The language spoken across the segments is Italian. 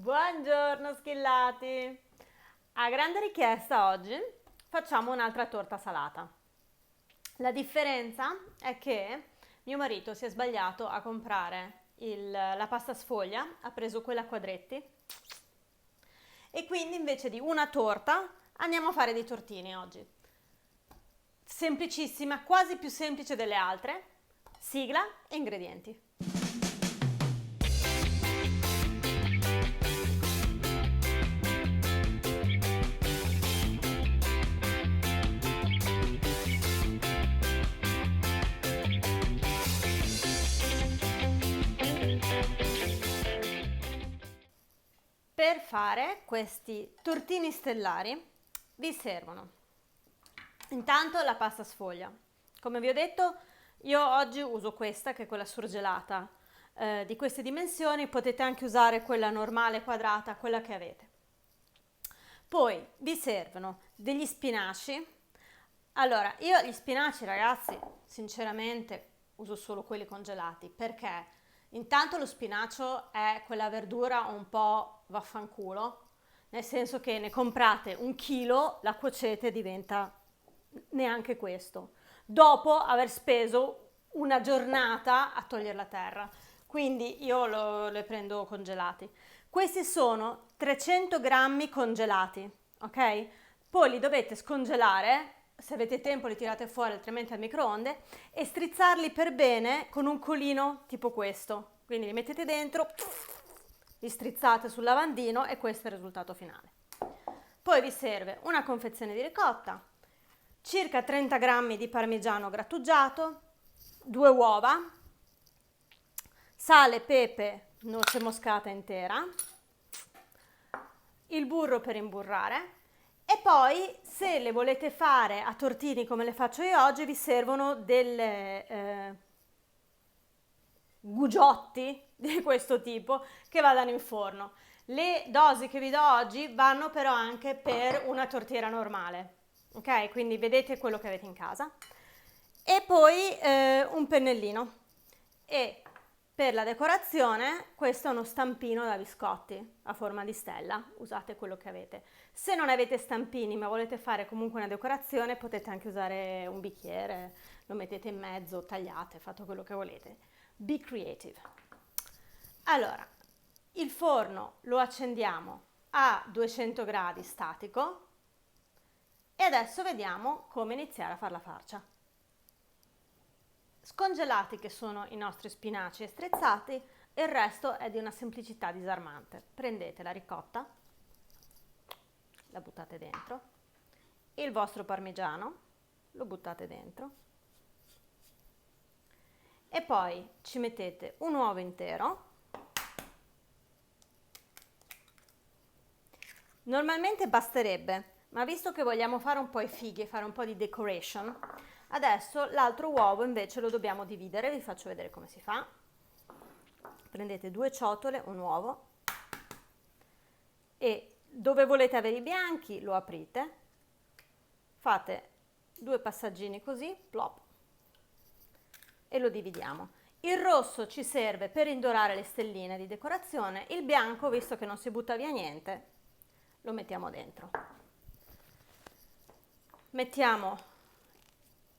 Buongiorno schillati! A grande richiesta oggi facciamo un'altra torta salata. La differenza è che mio marito si è sbagliato a comprare la pasta sfoglia, ha preso quella a quadretti e quindi invece di una torta andiamo a fare dei tortini oggi. Semplicissima, quasi più semplice delle altre. Sigla e ingredienti. Per fare questi tortini stellari vi servono intanto la pasta sfoglia. Come vi ho detto, io oggi uso questa che è quella surgelata di queste dimensioni, potete anche usare quella normale quadrata, quella che avete. Poi vi servono degli spinaci. Allora, io gli spinaci, ragazzi, sinceramente uso solo quelli congelati perché intanto lo spinacio è quella verdura un po' vaffanculo, nel senso che ne comprate un chilo, la cuocete e diventa neanche questo, dopo aver speso una giornata a togliere la terra. Quindi io le prendo congelati. Questi sono 300 grammi congelati, ok? Poi li dovete scongelare, se avete tempo li tirate fuori, altrimenti al microonde, e strizzarli per bene con un colino tipo questo. Quindi li mettete dentro, li strizzate sul lavandino e questo è il risultato finale. Poi vi serve una confezione di ricotta, circa 30 grammi di parmigiano grattugiato, 2 uova, sale, pepe, noce moscata intera, il burro per imburrare e poi se le volete fare a tortini come le faccio io oggi vi servono delle gugiotti di questo tipo che vadano in forno. Le dosi che vi do oggi vanno però anche per una tortiera normale, ok? Quindi vedete quello che avete in casa. E poi un pennellino. E per la decorazione questo è uno stampino da biscotti a forma di stella, usate quello che avete. Se non avete stampini ma volete fare comunque una decorazione potete anche usare un bicchiere, lo mettete in mezzo, tagliate, fate quello che volete. Be creative. Allora, il forno lo accendiamo a 200 gradi statico e adesso vediamo come iniziare a fare la farcia. Scongelati che sono i nostri spinaci e strizzati, il resto è di una semplicità disarmante. Prendete la ricotta, la buttate dentro, il vostro parmigiano lo buttate dentro e poi ci mettete un uovo intero. Normalmente basterebbe, ma visto che vogliamo fare un po' i fighi e fare un po' di decoration, adesso l'altro uovo invece lo dobbiamo dividere, vi faccio vedere come si fa. Prendete 2 ciotole, un uovo e dove volete avere i bianchi lo aprite, fate 2 passaggini così, plop, e lo dividiamo. Il rosso ci serve per indorare le stelline di decorazione, il bianco, visto che non si butta via niente, lo mettiamo dentro.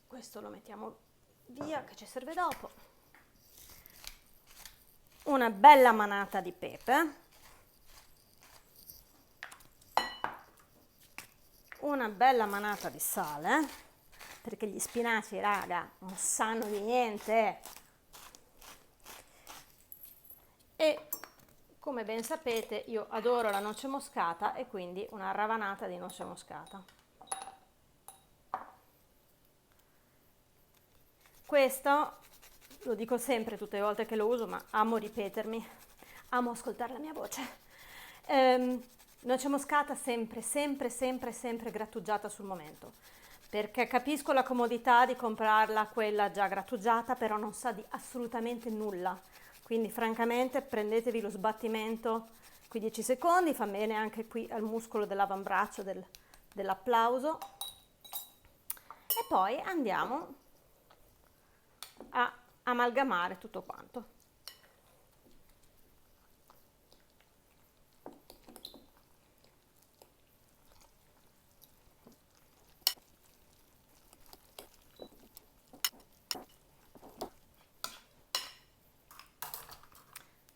Questo lo mettiamo via che ci serve dopo. Una bella manata di pepe, una bella manata di sale, perché gli spinaci, raga, non sanno di niente. E come ben sapete io adoro la noce moscata e quindi una ravanata di noce moscata. Questo lo dico sempre tutte le volte che lo uso, ma amo ripetermi, amo ascoltare la mia voce. Noce moscata sempre, sempre, sempre, sempre grattugiata sul momento, perché capisco la comodità di comprarla quella già grattugiata, però non sa di assolutamente nulla. Quindi francamente prendetevi lo sbattimento qui 10 secondi, fa bene anche qui al muscolo dell'avambraccio dell'applauso. E poi andiamo a amalgamare tutto quanto.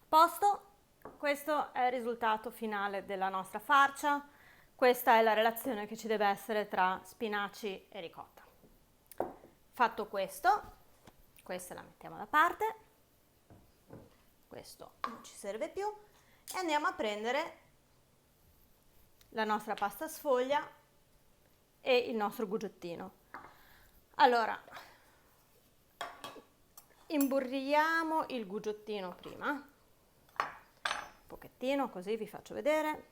Posto, questo è il risultato finale della nostra farcia, questa è la relazione che ci deve essere tra spinaci e ricotta. Fatto questo, questa la mettiamo da parte, questo non ci serve più e andiamo a prendere la nostra pasta sfoglia e il nostro guggiottino. Allora, imburriamo il guggiottino prima, un pochettino, così vi faccio vedere.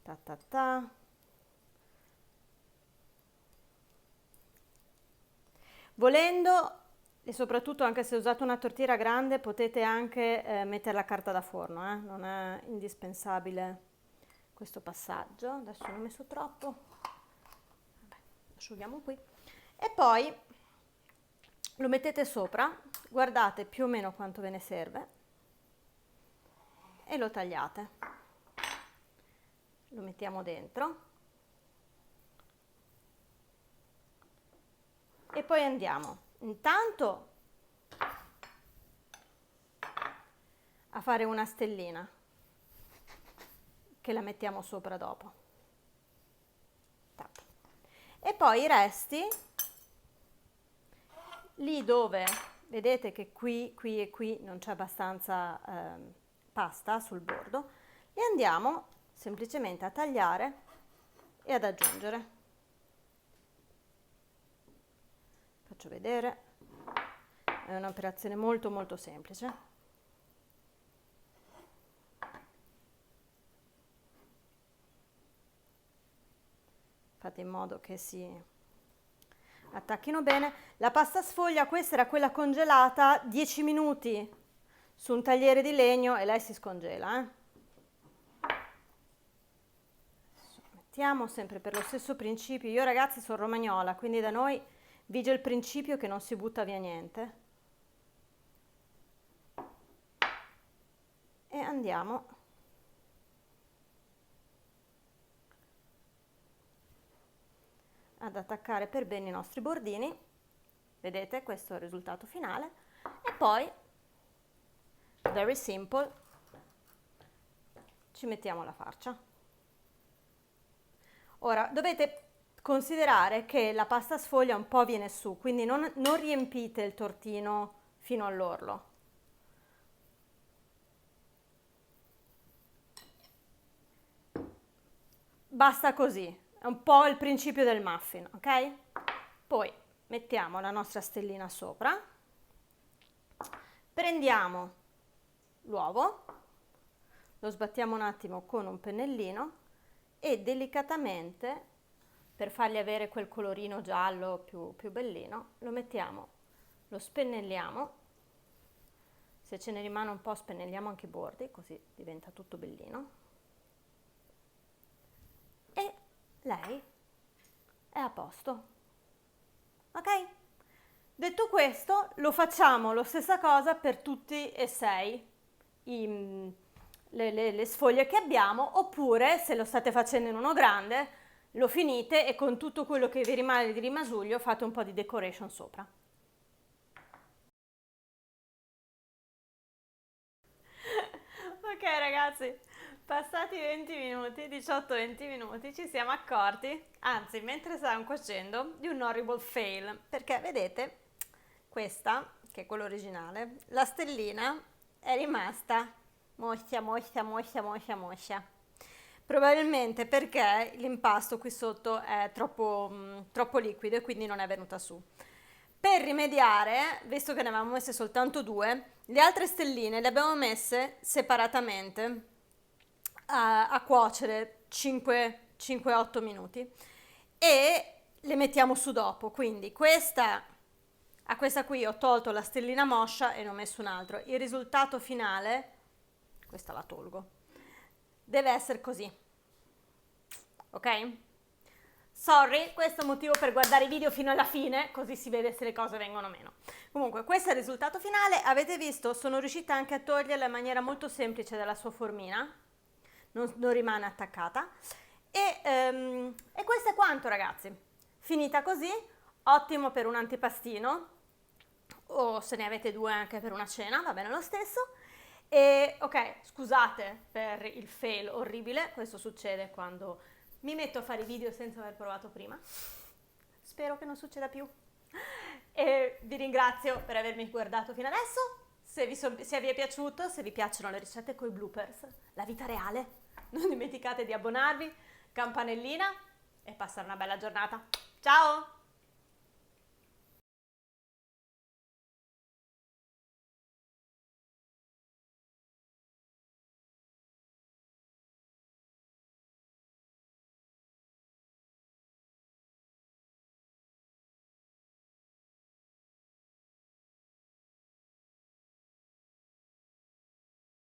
Ta ta ta. Volendo, e soprattutto anche se usate una tortiera grande, potete anche mettere la carta da forno, non è indispensabile questo passaggio. Adesso ne ho messo troppo. Vabbè, asciughiamo qui. E poi lo mettete sopra, guardate più o meno quanto ve ne serve e lo tagliate. Lo mettiamo dentro e poi andiamo intanto a fare una stellina che la mettiamo sopra dopo. E poi i resti, lì dove vedete che qui e qui non c'è abbastanza pasta sul bordo, li andiamo semplicemente a tagliare e ad aggiungere. Faccio vedere, è un'operazione molto molto semplice. Fate in modo che si attacchino bene. La pasta sfoglia, questa era quella congelata, 10 minuti su un tagliere di legno e lei si scongela. Mettiamo sempre per lo stesso principio. Io ragazzi sono romagnola, quindi da noi vige il principio che non si butta via niente. E andiamo ad attaccare per bene i nostri bordini. Vedete, questo è il risultato finale. E poi, very simple, ci mettiamo la farcia. Ora, dovete considerare che la pasta sfoglia un po' viene su, quindi non riempite il tortino fino all'orlo. Basta così, è un po' il principio del muffin, ok? Poi mettiamo la nostra stellina sopra, prendiamo l'uovo, lo sbattiamo un attimo con un pennellino e delicatamente, per fargli avere quel colorino giallo più bellino, lo mettiamo, lo spennelliamo, se ce ne rimane un po' spennelliamo anche i bordi, così diventa tutto bellino. E lei è a posto, ok? Detto questo, lo facciamo la stessa cosa per tutti e 6 le sfoglie che abbiamo, oppure se lo state facendo in uno grande, lo finite e con tutto quello che vi rimane di rimasuglio fate un po' di decoration sopra. Ok ragazzi, passati 20 minuti, 18-20 minuti, ci siamo accorti, anzi mentre stavamo cuocendo, di un horrible fail, perché vedete, questa, che è quella originale, la stellina è rimasta moscia. Probabilmente perché l'impasto qui sotto è troppo liquido e quindi non è venuta su. Per rimediare, visto che ne avevamo messe soltanto 2, le altre stelline le abbiamo messe separatamente a cuocere 5-8 minuti e le mettiamo su dopo. Quindi a questa qui ho tolto la stellina moscia e ne ho messo un altro. Il risultato finale, questa la tolgo, deve essere così, ok? Sorry, questo è il motivo per guardare i video fino alla fine, così si vede se le cose vengono meno. Comunque, questo è il risultato finale. Avete visto? Sono riuscita anche a toglierla in maniera molto semplice dalla sua formina, non rimane attaccata. E questo è quanto, ragazzi. Finita così, ottimo per un antipastino, o se ne avete 2 anche per una cena, va bene lo stesso. E ok, scusate per il fail orribile, questo succede quando mi metto a fare i video senza aver provato prima. Spero che non succeda più. E vi ringrazio per avermi guardato fino adesso. Se vi è piaciuto, se vi piacciono le ricette coi bloopers, la vita reale, non dimenticate di abbonarvi, campanellina e passare una bella giornata. Ciao!